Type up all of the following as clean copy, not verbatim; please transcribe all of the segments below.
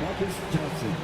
Marcus Johnson.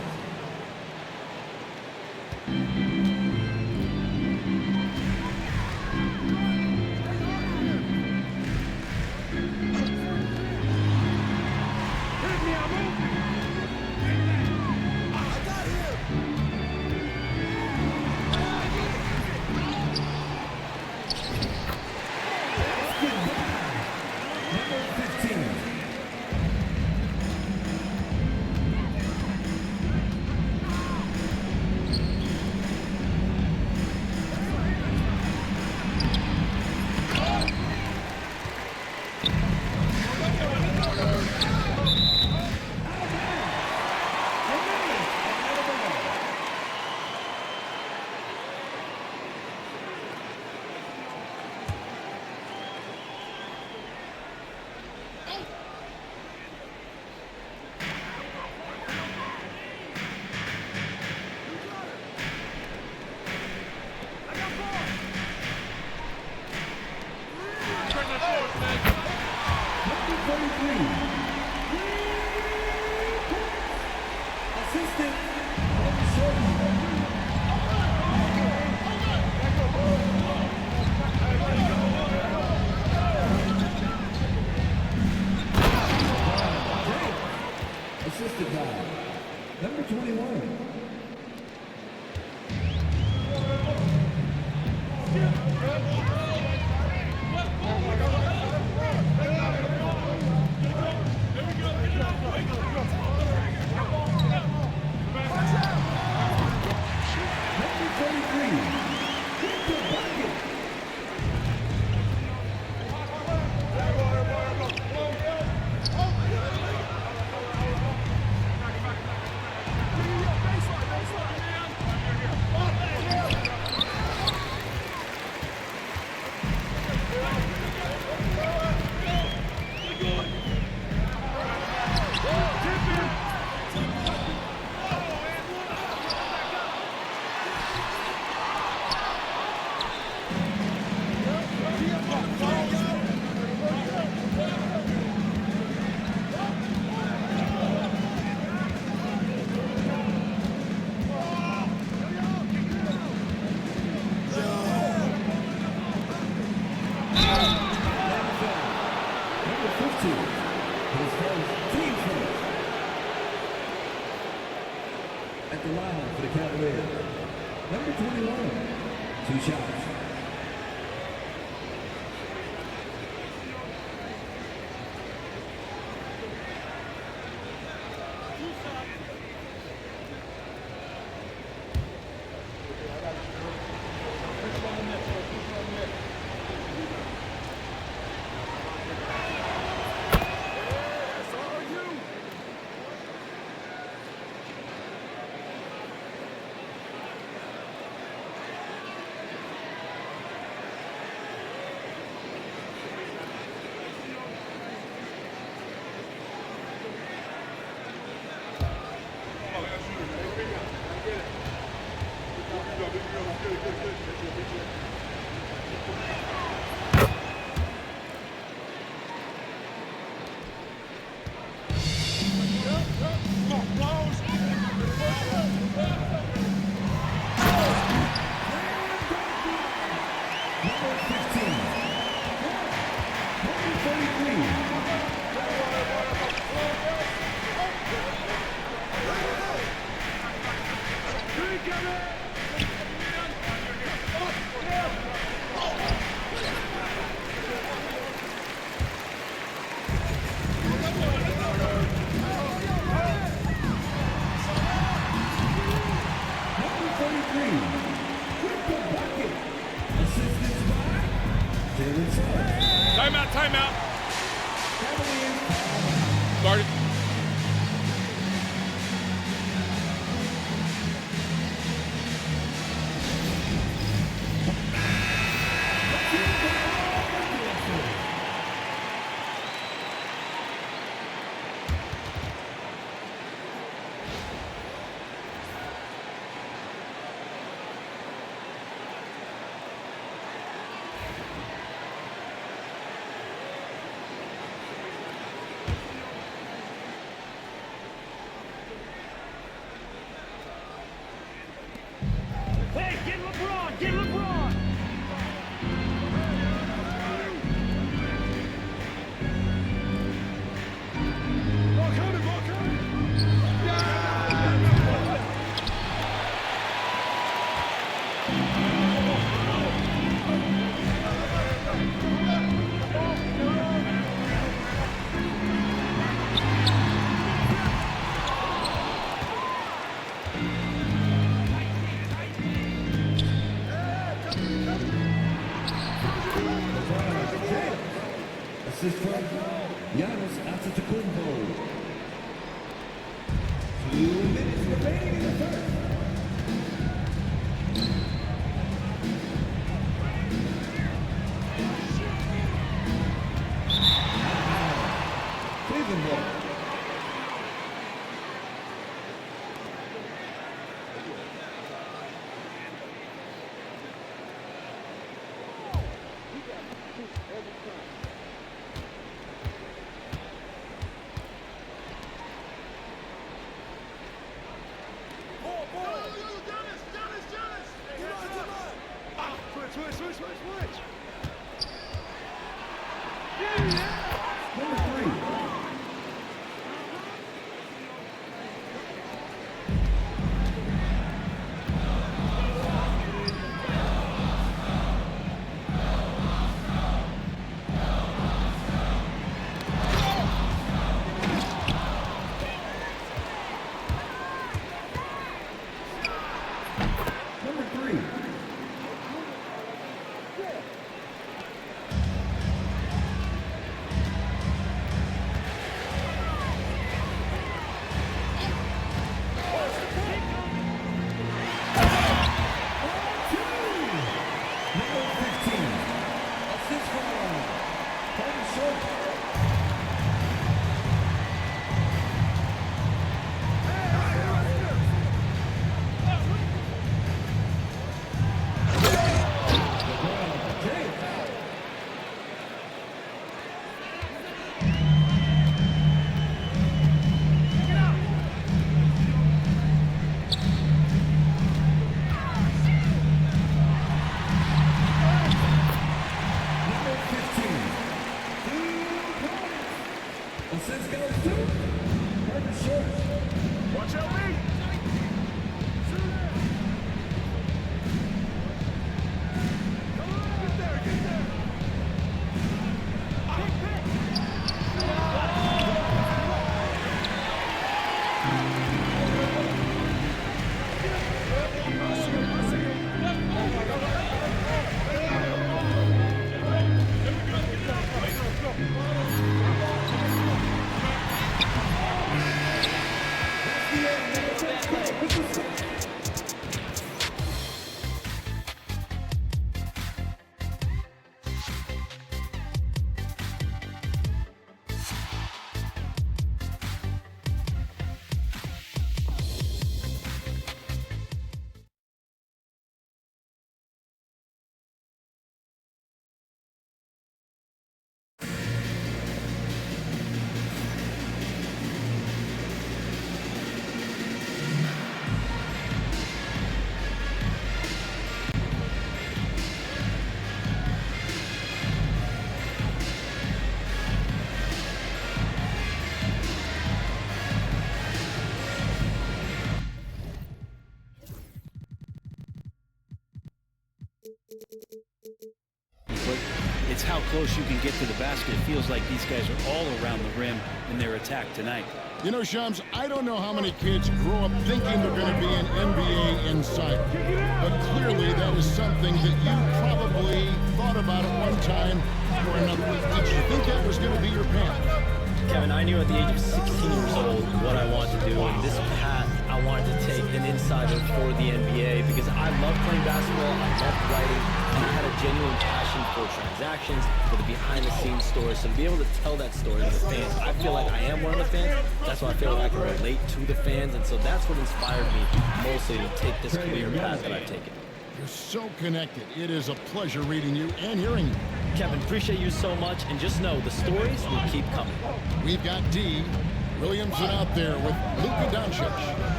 Assisted by number 21. At the line for the Cavaliers, number 21, 2 shots. Timeout, timeout. Started. Assist from Giannis Antetokounmpo. 2 minutes remaining in the first. Cleveland ball. Number 3. Number 3. Number 15. Assist from Paul Short. LeBron James. Number 15. Assist goes to Marcus Short. Watch out, me. Get there, get there. But it's how close you can get to the basket. It feels like these guys are all around the rim in their attack tonight. You know, Shams, I don't know how many kids grow up thinking they're going to be an NBA insider. But clearly that is something that you probably thought about at one time or another. Did you think that was going to be your path? Kevin, I knew at the age of 16 years old what I wanted to do, and this path I wanted to take an insider for the NBA because I love playing basketball, I love writing, and I had a genuine passion for transactions, for the behind-the-scenes stories. So to be able to tell that story to the fans, I feel like I am one of the fans. That's why I feel like I can relate to the fans, and so that's what inspired me mostly to take this career path that I've taken. You're so connected. It is a pleasure reading you and hearing you. Kevin, appreciate you so much, and just know the stories will keep coming. We've got D. Williamson out there with Luka Doncic,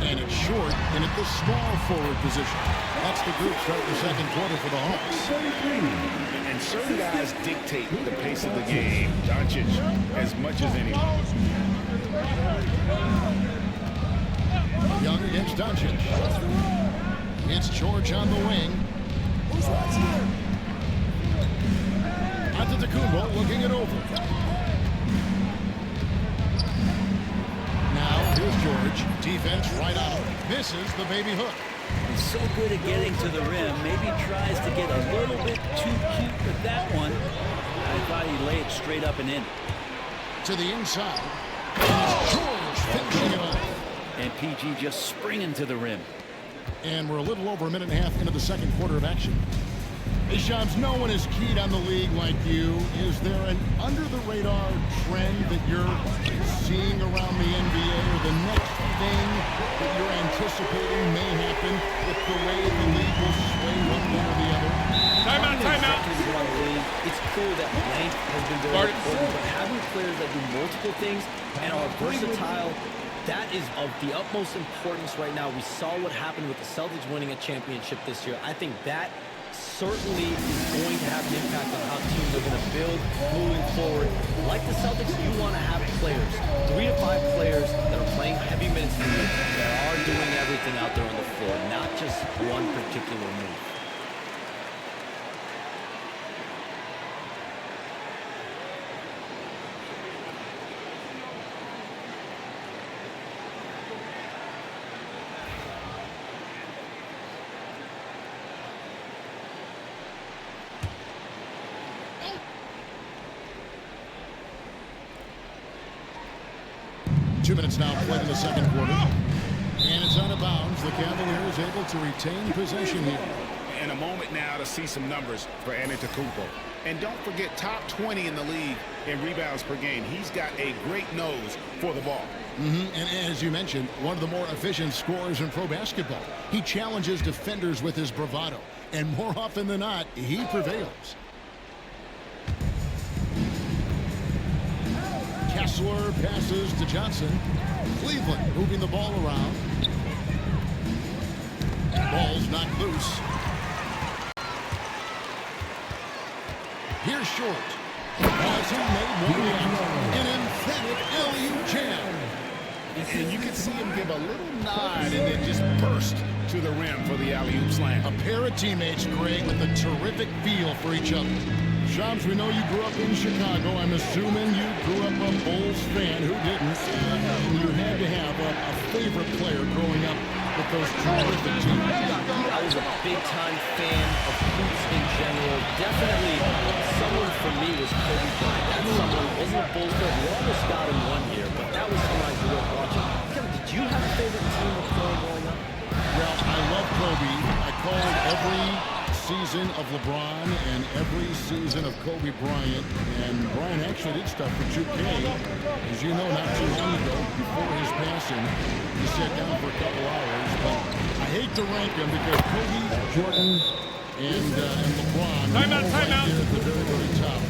and it's Short in at the small forward position. That's the group starting the second quarter for the Hawks. And certain guys dictate the pace of the game. Doncic as much as anyone. Young against Doncic. It's George on the wing. Antetokounmpo looking it over. Now here's George. Defense right on him. Misses the baby hook. He's so good at getting to the rim. Maybe tries to get a little bit too cute with that one. I thought he'd lay it straight up and in. To the inside. And George finishing it off. And PG just springing to the rim. And we're a little over a minute and a half into the second quarter of action. Hey, Shams, no one is keyed on the league like you. Is there an under-the-radar trend that you're seeing around the NBA, or the next thing that you're anticipating may happen with the way the league will sway one way or the other? Timeout. It's cool that length has been very important, but having players that do multiple things and are versatile, that is of the utmost importance right now. We saw what happened with the Celtics winning a championship this year. I think that certainly is going to have an impact on how teams are going to build moving forward. Like the Celtics, you want to have players, 3 to 5 players that are playing heavy minutes for you, that are doing everything out there on the floor, not just one particular move. Two minutes now played in the second quarter. And it's out of bounds. The Cavaliers able to retain possession here. And a moment now to see some numbers for Antetokounmpo. And don't forget, top 20 in the league in rebounds per game. He's got a great nose for the ball. And as you mentioned, one of the more efficient scorers in pro basketball. He challenges defenders with his bravado. And more often than not, he prevails. Kessler passes to Johnson. Cleveland moving the ball around. Ball's knocked loose. Here's Short. Wasn't made one yet. An emphatic alley-oop jam. And you can see him give a little nod and then just burst to the rim for the alley-oop slam. A pair of teammates, Greg, with a terrific feel for each other. Shams, we know you grew up in Chicago. I'm assuming you grew up a Bulls fan. Who didn't? And you had to have a favorite player growing up with those terrific teams. I was a big-time fan of hoops in general. Definitely, someone for me was Kobe Bryant. That someone wasn't a Bulls fan. We almost got him one year, but that was someone I grew up watching. Kevin, did you have a favorite team of growing up? Well, I love Kobe. I called every season of LeBron and every season of Kobe Bryant. And Bryant actually did stuff for 2K. As you know, not too long ago, before his passing, he sat down for a couple hours. But I hate to rank them because Kobe, Jordan, and LeBron Timeout. right there at the very, very top.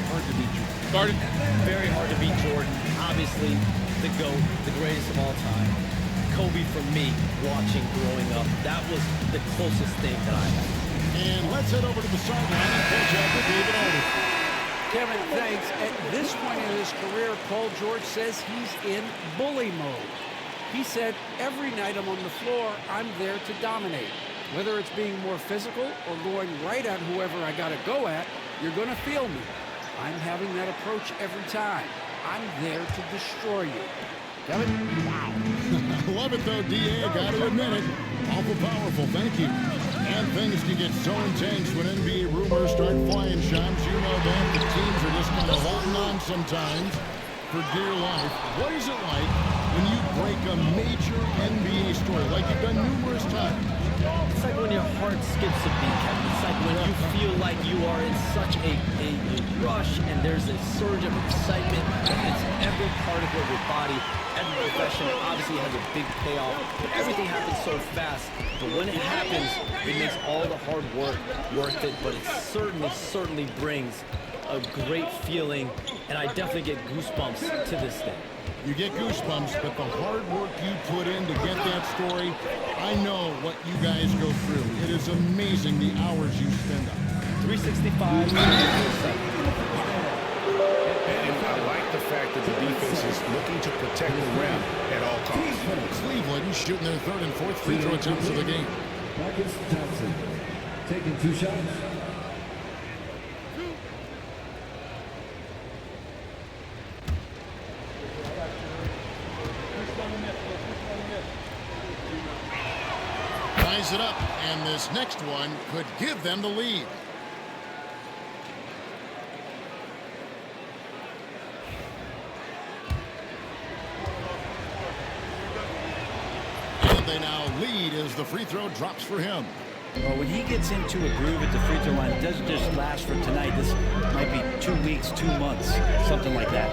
Hard to beat Jordan. Started. Very hard to beat Jordan. Obviously, the GOAT, the greatest of all time. Kobe, for me, watching growing up, that was the closest thing that I had. And let's head over to the sideline and catch up with David Aldridge. Kevin, thanks. At this point in his career, Paul George says he's in bully mode. He said, every night I'm on the floor, I'm there to dominate. Whether it's being more physical or going right at whoever I got to go at, you're going to feel me. I'm having that approach every time. I'm there to destroy you. Kevin? Wow. I love it, though, D.A. I got to admit it. Awful powerful. Thank you. And things can get so intense when NBA rumors start flying, Shams. You know that. The teams are just kind of holding on sometimes for dear life. What is it like when you break a major NBA story, like you've done numerous times? It's like when your heart skips a beat, Kevin. It's like when you feel like you are in such a rush and there's a surge of excitement that hits every particle of your body. Every profession obviously has a big payoff, but everything happens so fast. But when it happens, it makes all the hard work worth it, but it certainly brings a great feeling, and I definitely get goosebumps to this day. You get goosebumps, but the hard work you put in to get that story, I know what you guys go through. It is amazing the hours you spend on it. 365. And I like the fact that the defense is looking to protect the rim at all costs. Cleveland shooting their third and fourth free throw attempts of the game. Marcus Johnson taking 2 shots. Ties it up, and this next one could give them the lead. they now lead as the free throw drops for him. Well, when he gets into a groove at the free throw line, it doesn't just last for tonight. This might be 2 weeks, 2 months, something like that.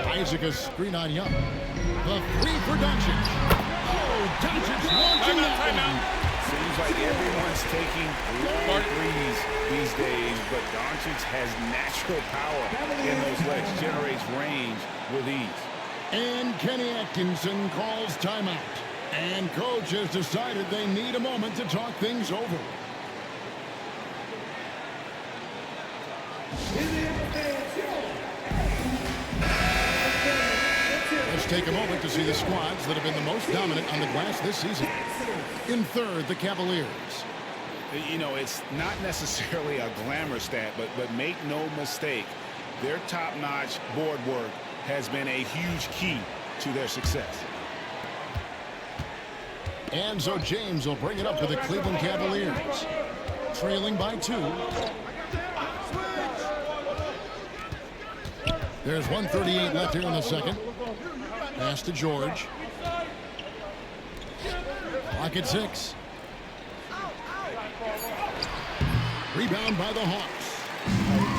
Isaac a screen on Young. The three for Doncic. Oh, Doncic launching that one. Seems like everyone's taking long threes these days, but Doncic has natural power in those legs, generates range with ease. And Kenny Atkinson calls timeout. And coach has decided they need a moment to talk things over. Let's take a moment to see the squads that have been the most dominant on the glass this season. In third, the Cavaliers. You know, it's not necessarily a glamour stat, but make no mistake, their top-notch board work has been a huge key to their success. And so James will bring it up to the Cleveland Cavaliers. Trailing by 2. There's 1:38 left here in the second. Pass to George. Clock at 6. Rebound by the Hawks.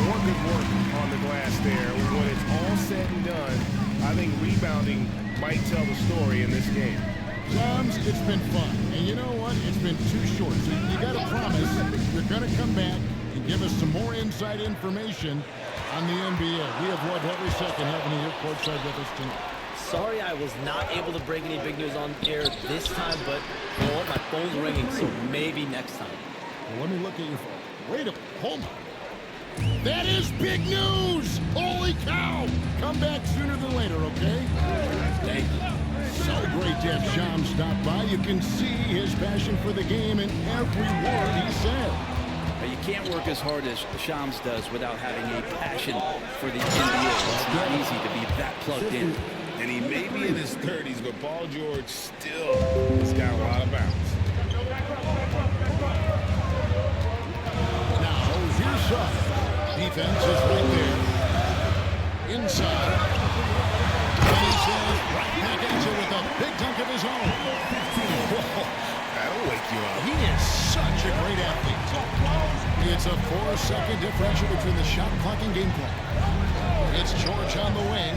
More good work on the glass there. When it's all said and done, I think rebounding might tell the story in this game. Johns, it's been fun. And you know what? It's been too short. So you got to promise you're going to come back and give us some more inside information on the NBA. We have loved every second having you here courtside with us tonight. Sorry I was not able to break any big news on air this time, but you know what? My phone's ringing, so maybe next time. Well, let me look at your phone. Wait a minute. Hold on. That is big news! Holy cow! Come back sooner than later, okay? Thank you. So great to have Shams stop by. You can see his passion for the game in every word he said. But you can't work as hard as Shams does without having a passion for the NBA. It's not easy to be that plugged in. And he may be in his 30s, but Paul George still has got a lot of bounce. Now, here's Shaw. Defense is right there. Inside. And he says right back at you with a big dunk of his own. That'll wake you up. He is such a great athlete. It's a 4-second differential between the shot clock and game clock. It's George on the wing.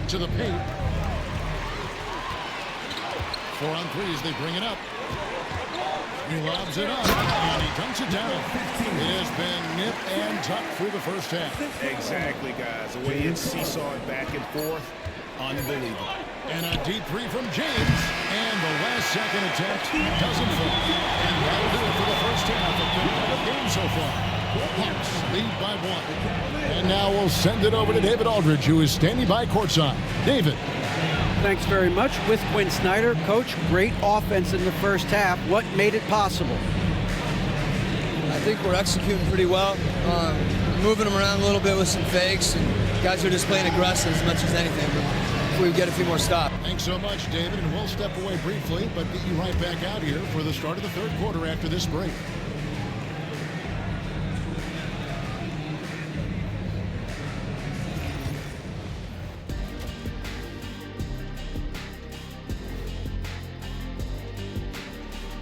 To the paint. 4 on 3 as they bring it up. He lobs it up, and he dunks it down. It has been nip and tuck through the first half. Exactly, guys. The way it's seesawed back and forth, unbelievable. And a deep 3 from James. And the last second attempt doesn't fall. And that'll do it for the first half of the game so far. Hawks lead by 1. And now we'll send it over to David Aldridge, who is standing by courtside. David. Thanks very much. With Quinn Snyder, Coach, great offense in the first half. What made it possible? I think we're executing pretty well. Moving them around a little bit with some fakes, and guys are just playing aggressive as much as anything. But if we get a few more stops. Thanks so much, David, and we'll step away briefly, but get you right back out here for the start of the third quarter after this break.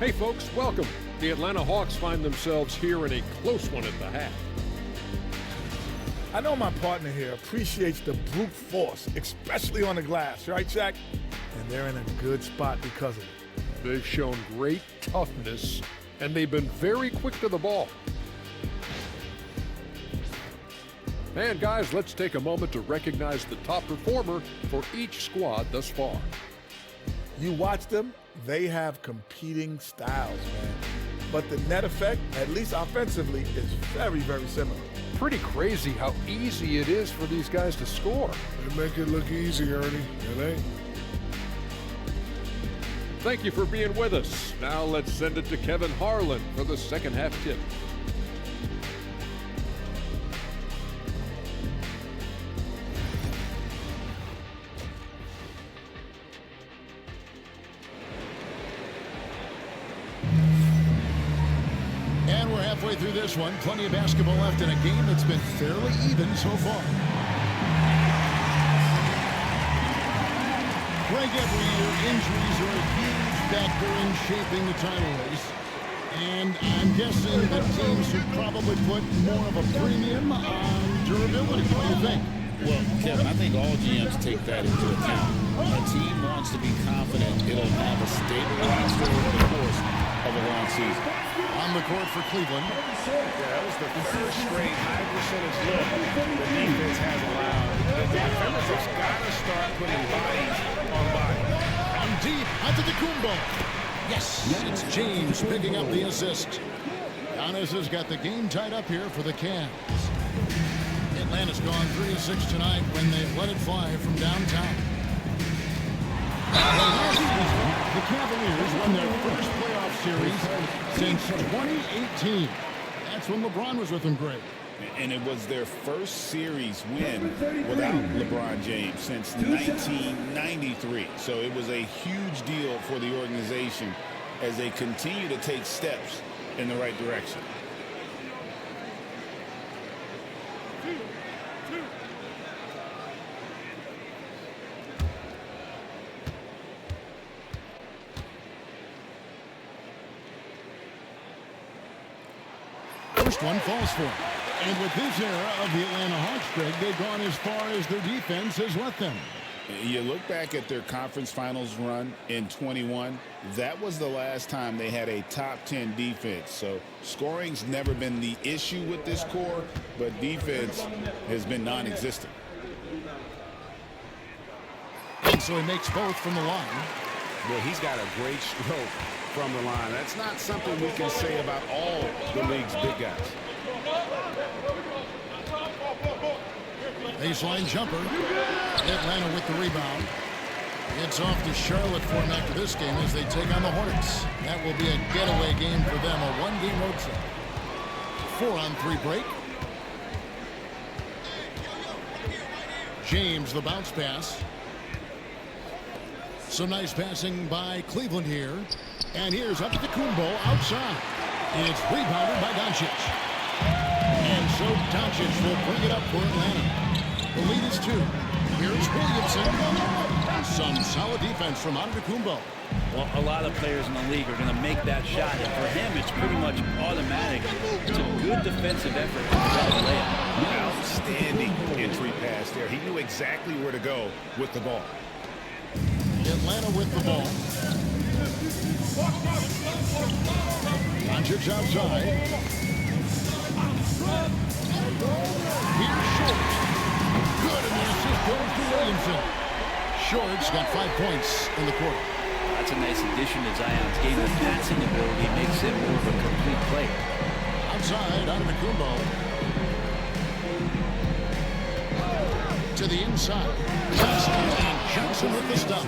Hey folks, welcome. The Atlanta Hawks find themselves here in a close one at the half. I know my partner here appreciates the brute force, especially on the glass, right, Shaq? And they're in a good spot because of it. They've shown great toughness, and they've been very quick to the ball. And guys, let's take a moment to recognize the top performer for each squad thus far. You watch them, they have competing styles, man. But the net effect, at least offensively, is very, very similar. Pretty crazy how easy it is for these guys to score. They make it look easy, Ernie. It ain't. Thank you for being with us. Now let's send it to Kevin Harlan for the second half tip. And we're halfway through this one. Plenty of basketball left in a game that's been fairly even so far. Like every year, injuries are a huge factor in shaping the title race. And I'm guessing that teams should probably put more of a premium on durability. What do you think? Well, Kevin, I think all GMs take that into account. A team wants to be confident it'll have a stable roster over the course of a long season. On the court for Cleveland. Yeah, that was the first straight high percentage look the defense has allowed. The defenders have got to start putting bodies on bodies. On deep, Antetokounmpo. Yes, it's James picking up the assist. Giannis has got the game tied up here for the Cavs. Atlanta's gone 3 of 6 tonight when they let it fly from downtown. Last season, the Cavaliers won their first playoff series since 2018. That's when LeBron was with them, Greg. And it was their first series win without LeBron James since 1993. So it was a huge deal for the organization as they continue to take steps in the right direction. First one falls for him. And with this era of the Atlanta Hawks, Greg, they've gone as far as their defense has let them. You look back at their conference finals run in 21, that was the last time they had a top 10 defense. So scoring's never been the issue with this core, but defense has been non-existent. And so he makes both from the line. Well, he's got a great stroke from the line. That's not something we can say about all the league's big guys. Baseline jumper. Atlanta with the rebound. It's off to Charlotte for him after this game as they take on the Hornets. That will be a getaway game for them, a one-game road trip. 4-on-3 break. James, the bounce pass. Some nice passing by Cleveland here. And here's Antetokounmpo outside. It's rebounded by Doncic. And so Doncic will bring it up for Atlanta. The lead is 2. Here's Williamson. Some solid defense from Antetokounmpo. Well, a lot of players in the league are going to make that shot. And for him, it's pretty much automatic. It's a good defensive effort to get a layup. Outstanding entry pass there. He knew exactly where to go with the ball. Atlanta with the ball. Doncic outside. Here's Short. Good, and the assist goes to Williamson. Short's got 5 points in the quarter. That's a nice addition to Zion's game. The passing ability makes him more of a complete player. Outside, Antetokounmpo. To the inside. And Johnson with the stop.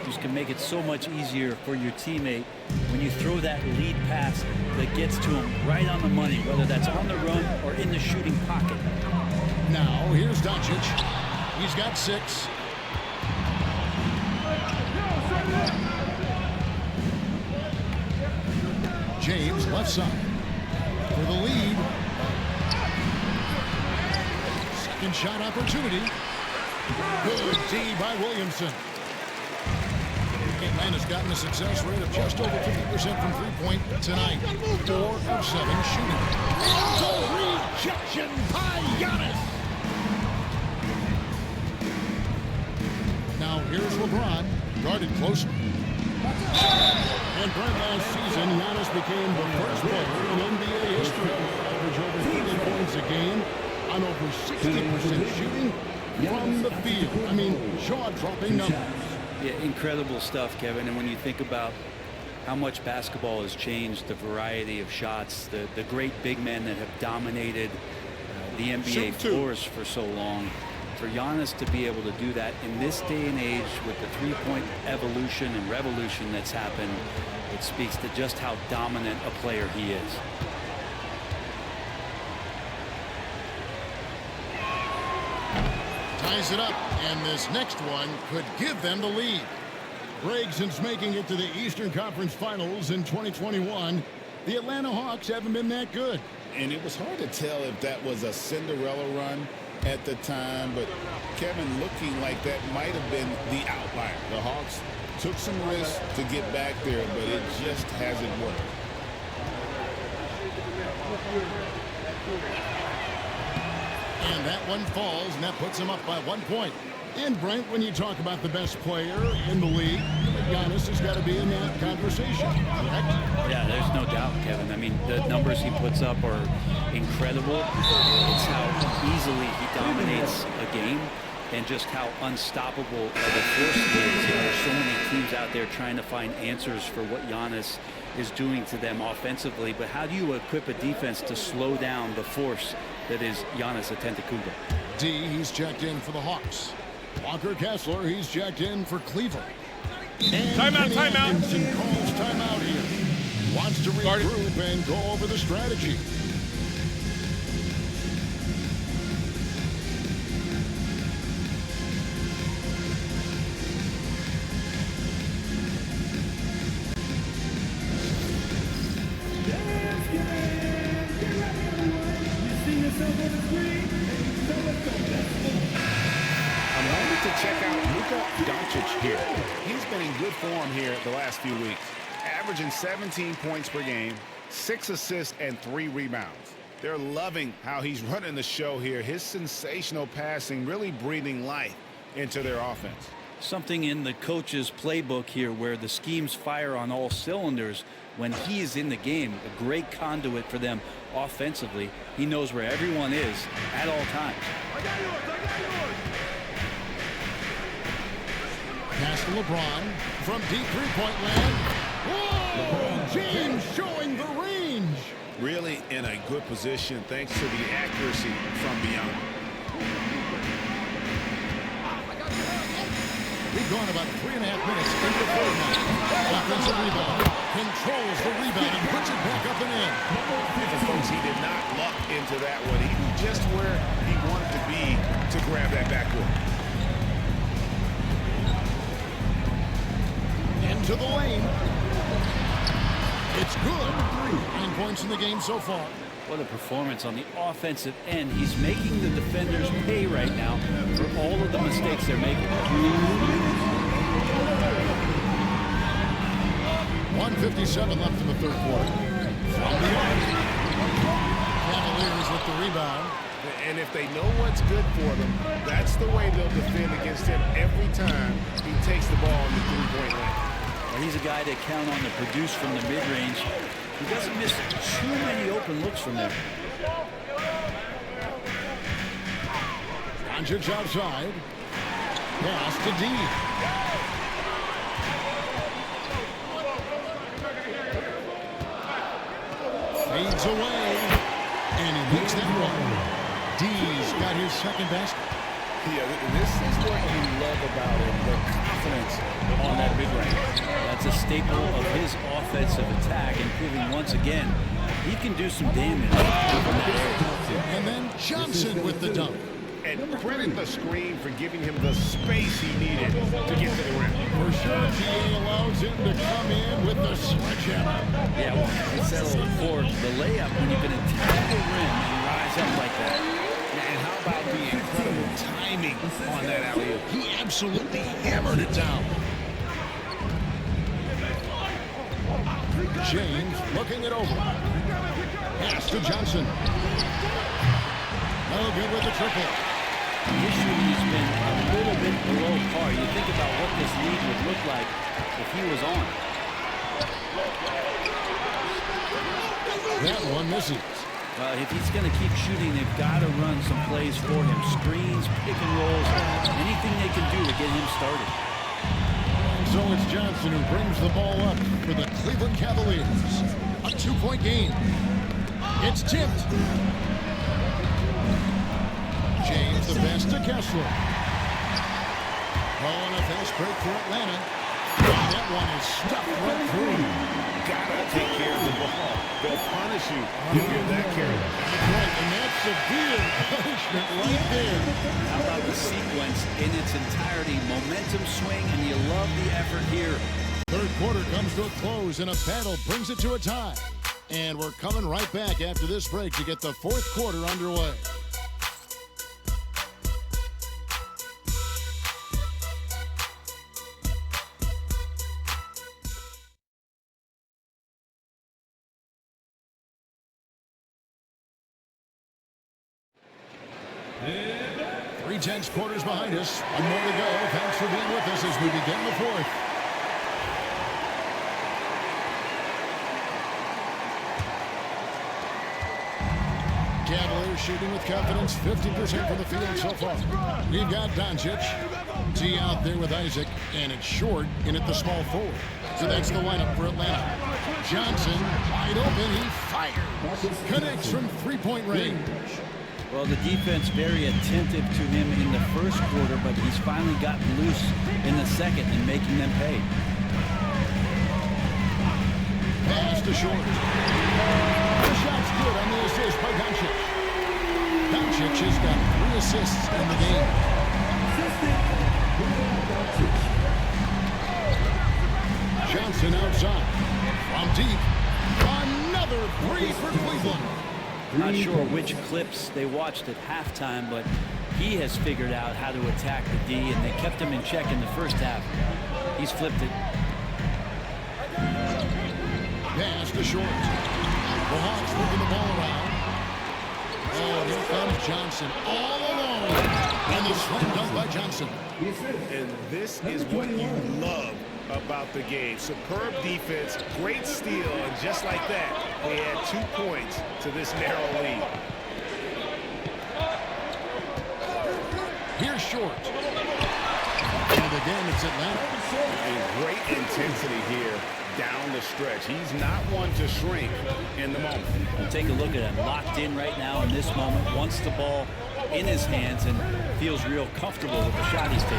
Just can make it so much easier for your teammate when you throw that lead pass that gets to him right on the money, whether that's on the run or in the shooting pocket. Now, here's Doncic. He's got 6. James, left side. For the lead. Second shot opportunity. Good D by Williamson. Atlanta's gotten a success rate of just over 50% from three-point tonight. 4 of 7 shooting. Rejection by Giannis. Now here's LeBron, guarded closer. And Brent, last season, Giannis became the first player in NBA history to average over 30 points a game on over 60% shooting from the field. I mean, jaw-dropping numbers. Yeah, incredible stuff, Kevin. And when you think about how much basketball has changed, the variety of shots, the great big men that have dominated the NBA floors for so long, for Giannis to be able to do that in this day and age with the three-point evolution and revolution that's happened, it speaks to just how dominant a player he is. Ties it up, and this next one could give them the lead. Greg, since making it to the Eastern Conference Finals in 2021, The Atlanta Hawks haven't been that good. And it was hard to tell if that was a Cinderella run at the time, but Kevin, looking like that might have been the outlier. The Hawks took some risks to get back there, but it just hasn't worked. And that one falls, and that puts him up by 1 point. And Brent, when you talk about the best player in the league, Giannis has got to be in that conversation, correct? Yeah, there's no doubt, Kevin. I mean, the numbers he puts up are incredible. It's how easily he dominates a game and just how unstoppable of a force he is. You know, there's so many teams out there trying to find answers for what Giannis is doing to them offensively. But how do you equip a defense to slow down the force that is Giannis Antetokounmpo? D, he's checked in for the Hawks. Walker Kessler, he's checked in for Cleveland. And timeout. Atkinson calls timeout here. Wants to regroup and go over the strategy. Check out Luka Doncic here. He's been in good form here the last few weeks, averaging 17 points per game, 6 assists, and 3 rebounds. They're loving how he's running the show here. His sensational passing really breathing life into their offense. Something in the coach's playbook here where the schemes fire on all cylinders when he is in the game. A great conduit for them offensively. He knows where everyone is at all times. Pass to LeBron from deep three-point land. Whoa! James showing the range. Really in a good position thanks to the accuracy from beyond. We've gone about 3.5 minutes into the third now. Offensive rebound. Controls the rebound and puts it back up and in. And folks, he did not luck into that one. He knew just where he wanted to be to grab that backboard. Into the lane. It's good. 9 points in the game so far. What a performance on the offensive end. He's making the defenders pay right now for all of the mistakes they're making. 1:57 left in the third quarter. From the arc. Cavaliers with the rebound. And if they know what's good for them, that's the way they'll defend against him every time he takes the ball in the three-point line. Well, he's a guy they count on to produce from the mid-range. He doesn't miss too many open looks from there. Doncic outside. Pass to D. Fades away. And he makes that one. D's got his second basket. Yeah, this is what you love about him, the confidence on that mid-range. That's a staple of his offensive attack, and proving once again he can do some damage from that area. And then Johnson with the dunk. And credit the screen for giving him the space he needed to get to the rim. For sure, GA allows him to come in with the sledgehammer. Yeah, well, I said before, the layup when you can attack the rim and rise up like that. And how about the incredible timing on that alley-oop? He absolutely hammered it down. James looking it over. Pass to Johnson. No good with the triple. His shooting has been a little bit below par. You think about what this league would look like if he was on. That one misses. If he's going to keep shooting, they've got to run some plays for him. Screens, pick and rolls, anything they can do to get him started. So it's Johnson who brings the ball up for the Cleveland Cavaliers. A 2-point game. It's tipped. James the best to Kessler. Oh, and a fast break for Atlanta. And that one is stuffed right through. Gotta take care of the ball. They'll punish you if you're that careless. Right, and that's severe punishment right there. How about the sequence in its entirety? Momentum swing, and you love the effort here. Third quarter comes to a close, and a battle brings it to a tie. And we're coming right back after this break to get the fourth quarter underway. Three tenths quarters behind us. One more to go. Thanks for being with us as we begin the fourth. Cavaliers shooting with confidence, 50% from the field so far. We've got Doncic. T out there with Isaac, and it's Short in at the small forward. So that's the lineup for Atlanta. Johnson, wide open, he fires. Connects from three-point range. Well, the defense very attentive to him in the first quarter, but he's finally gotten loose in the second and making them pay. Pass to Short. The shot's good on the assist by Doncic. Doncic has got 3 assists in the game. Johnson outside. From deep. Another 3 for Cleveland. Not sure which clips they watched at halftime, but he has figured out how to attack the D, and they kept him in check in the first half. He's flipped it. Pass to Short. The Hawks moving the ball around. Oh, here comes Johnson all alone. And the slam dunk by Johnson. And this is what you love about the game. Superb defense, great steal, and just like that, they add 2 points to this narrow lead. Here's Short. And again, it's Atlanta. And great intensity here down the stretch. He's not one to shrink in the moment. And take a look at him, locked in right now in this moment, wants the ball in his hands and feels real comfortable with the shot he's taking.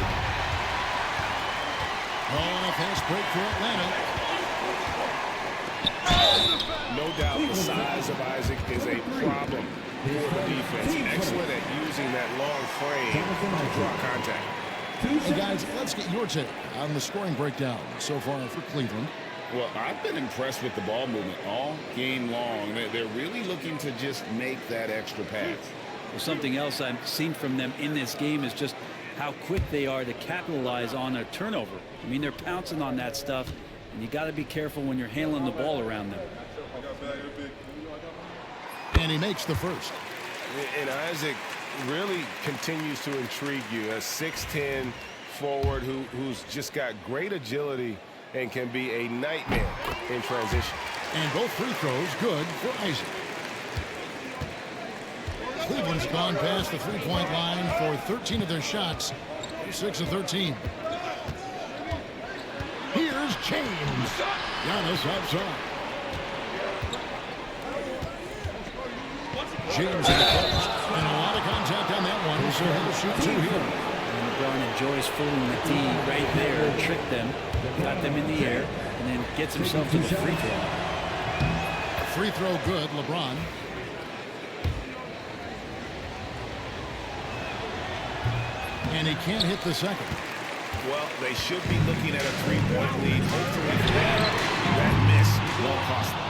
Oh, and a fast break for Atlanta. No doubt the size of Isaac is a problem for the defense. Excellent at using that long frame to draw contact. Hey guys, let's get your take on the scoring breakdown so far for Cleveland. Well, I've been impressed with the ball movement all game long. They're really looking to just make that extra pass. Well, something else I've seen from them in this game is just how quick they are to capitalize on a turnover. I mean, they're pouncing on that stuff, and you got to be careful when you're handling the ball around them. And he makes the first. And Isaac really continues to intrigue you. A 6'10" forward who's just got great agility and can be a nightmare in transition. And both free throws good for Isaac. Cleveland's gone past the three-point line for 13 of their shots. 6 of 13. Here's James. Giannis outside. James in the post. And a lot of contact on that one, so he'll shoot 2 here. And LeBron enjoys fooling the D right there, tricked them, got them in the air, and then gets himself to the free throw. Free throw good, LeBron. And he can't hit the second. Well, they should be looking at a 3-point lead. Hopefully that miss won't cost them.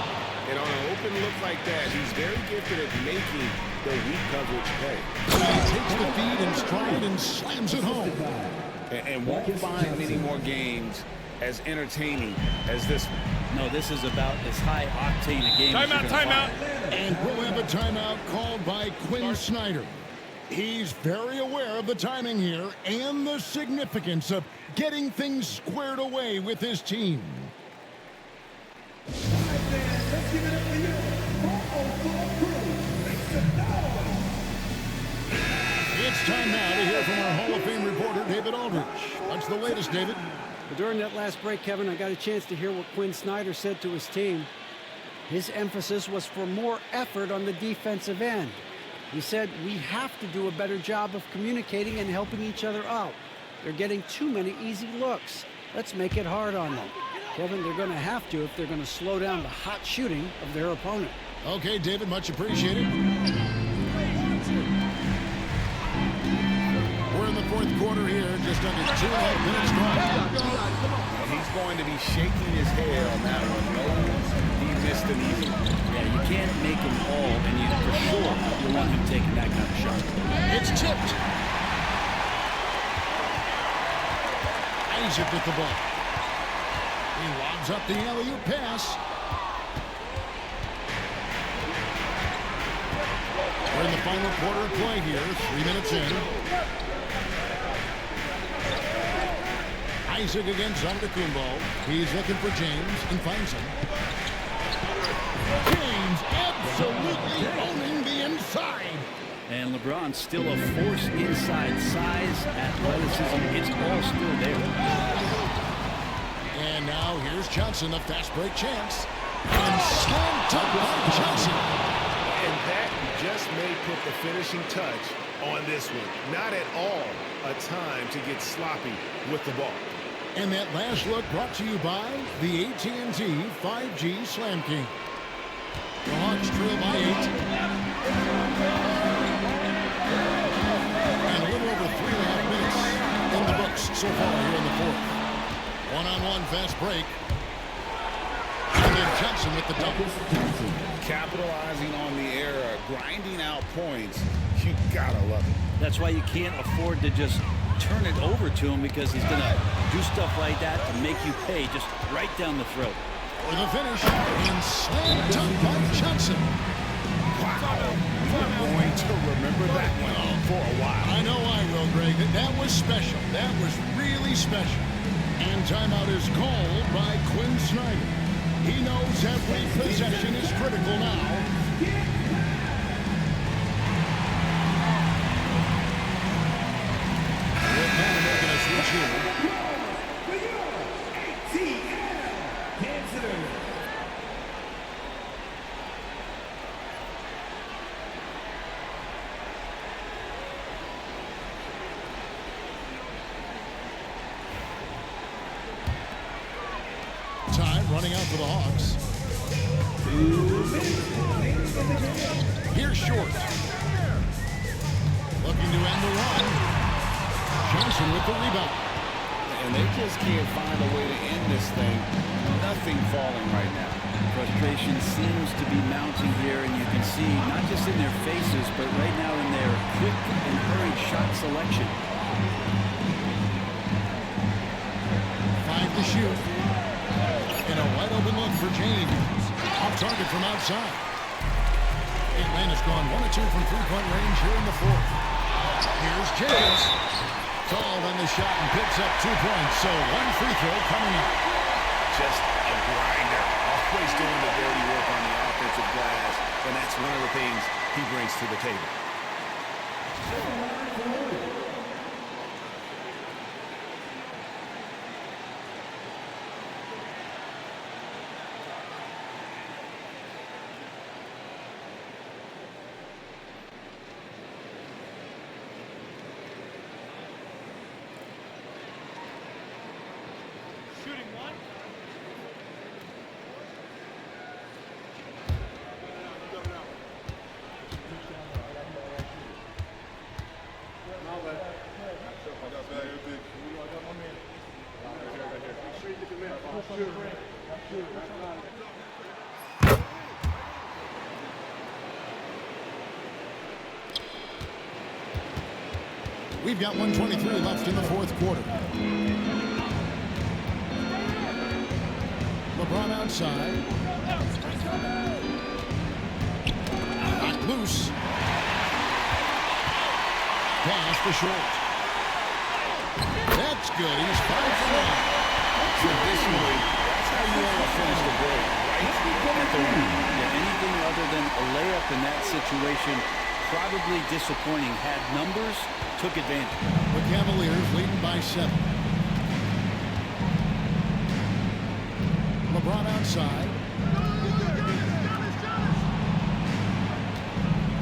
And on an open look like that, he's very gifted at making the weak coverage pay. He takes the feed in stride and slams it home. And won't find many more games as entertaining as this one. No, this is about as high octane a game. Timeout. And we'll have a timeout called by Quinn Snyder. He's very aware of the timing here and the significance of getting things squared away with his team. It's time now to hear from our Hall of Fame reporter, David Aldridge. What's the latest, David? Well, during that last break, Kevin, I got a chance to hear what Quinn Snyder said to his team. His emphasis was for more effort on the defensive end. He said, we have to do a better job of communicating and helping each other out. They're getting too many easy looks. Let's make it hard on them. Kevin, they're going to have to if they're going to slow down the hot shooting of their opponent. Okay, David, much appreciated. We're in the fourth quarter here, just under 2.5 minutes gone. He's going to be shaking his head on that one. No, he missed an easy one. You can't make them all, and you for sure you want him taking that kind of shot. It's tipped. Isaac with the ball. He lobs up the alley-oop pass. We're in the final quarter of play here, 3 minutes in. Isaac against Antetokounmpo. He's looking for James and finds him. James absolutely owning the inside. And LeBron's still a force inside. Size, athleticism, it's all still there. And now here's Johnson, a fast break chance. And slam dunk by Johnson. And that just may put the finishing touch on this one. Not at all a time to get sloppy with the ball. And that last look brought to you by the AT&T 5G Slam King. The Hawks trail by 8. And a little over 3.5 minutes in the books so far here in the fourth. One-on-one fast break. And then Johnson with the double. Capitalizing on the error, grinding out points. You gotta love it. That's why you can't afford to just turn it over to him, because he's going to do stuff like that to make you pay just right down the throat. For the finish, and slam dunk by Johnson. Wow. You're going to remember that one for a while. I know I will, Greg. That was special. That was really special. And timeout is called by Quinn Snyder. He knows every possession is critical now. We're kind of making a switch here. Time running out for the Hawks. Here's Short. Looking to end the run. Johnson with the rebound. And they just can't find a way to end this thing. Nothing falling right now. Frustration seems to be mounting here, and you can see not just in their faces, but right now in their quick and hurried shot selection. 5 to shoot. And a wide open look for James. Off target from outside. Atlanta's gone 1 of 2 from three-point range here in the fourth. Here's James. Called on the shot and picks up 2 points. So 1 free throw coming up. Just a grinder. Always doing the dirty work on the offensive glass. And that's one of the things he brings to the table. We've got 1:23 left in the fourth quarter. LeBron outside. Knocked loose. Pass to Short. That's good. He's 5 for 9. Traditionally, that's how you want to finish the break, right at the rim. Yeah, anything other than a layup in that situation, probably disappointing. Had numbers, took advantage. The Cavaliers leading by 7. LeBron outside.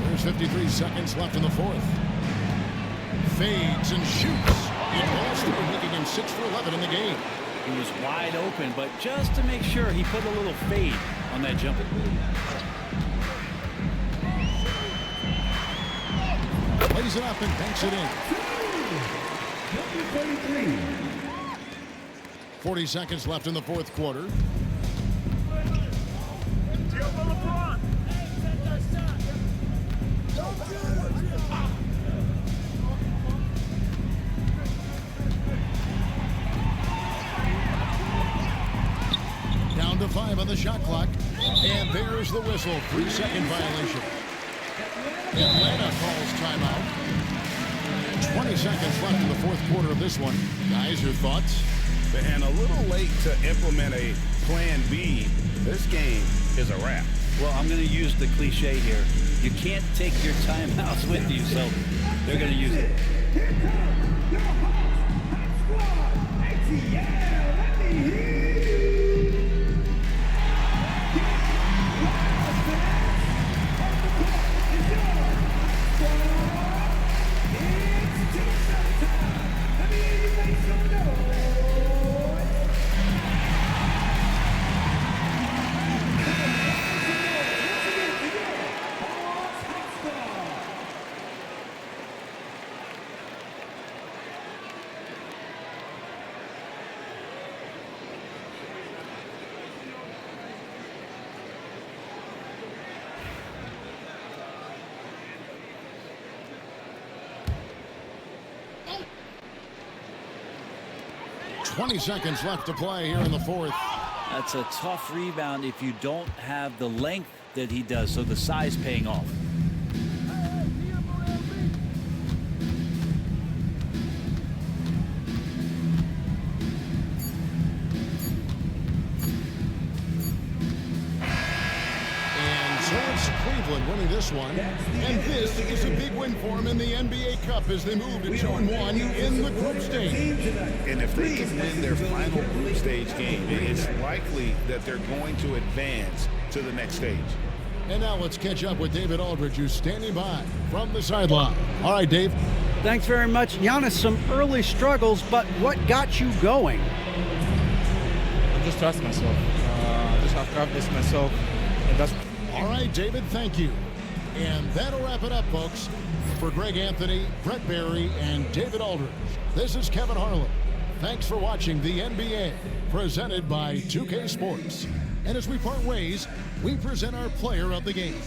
There's 53 seconds left in the fourth. Fades and shoots. It goes through, making him 6 for 11 in the game. He was wide open, but just to make sure, he put a little fade on that jumper. Lays it up and banks it in. 40 seconds left in the fourth quarter. on the shot clock. And there's the whistle. 3-second violation. Atlanta calls timeout. 20 seconds left in the fourth quarter of this one. Guys, your thoughts? And a little late to implement a plan B. This game is a wrap. Well, I'm going to use the cliche here. You can't take your timeouts with you, so they're going to use it. Here comes your hot squad, ATL. Let me hear you. It's T-shirt time. Let me hear you make some noise. Twenty seconds left to play here in the fourth. That's a tough rebound if you don't have the length that he does, so the size paying off. Cleveland winning this one, and this is a big win for them in the NBA Cup as they move to 2-1 in the group stage. And if they can win their final group stage game, it's likely that they're going to advance to the next stage. And now let's catch up with David Aldridge, who's standing by from the sideline. All right, Dave. Thanks very much. Giannis, some early struggles, but what got you going? I just trust myself. I just have confidence in myself, and that's... All right, David, thank you. And that'll wrap it up, folks. For Greg Anthony, Brett Barry, and David Aldridge, this is Kevin Harlan. Thanks for watching the NBA, presented by 2K Sports. And as we part ways, we present our player of the game.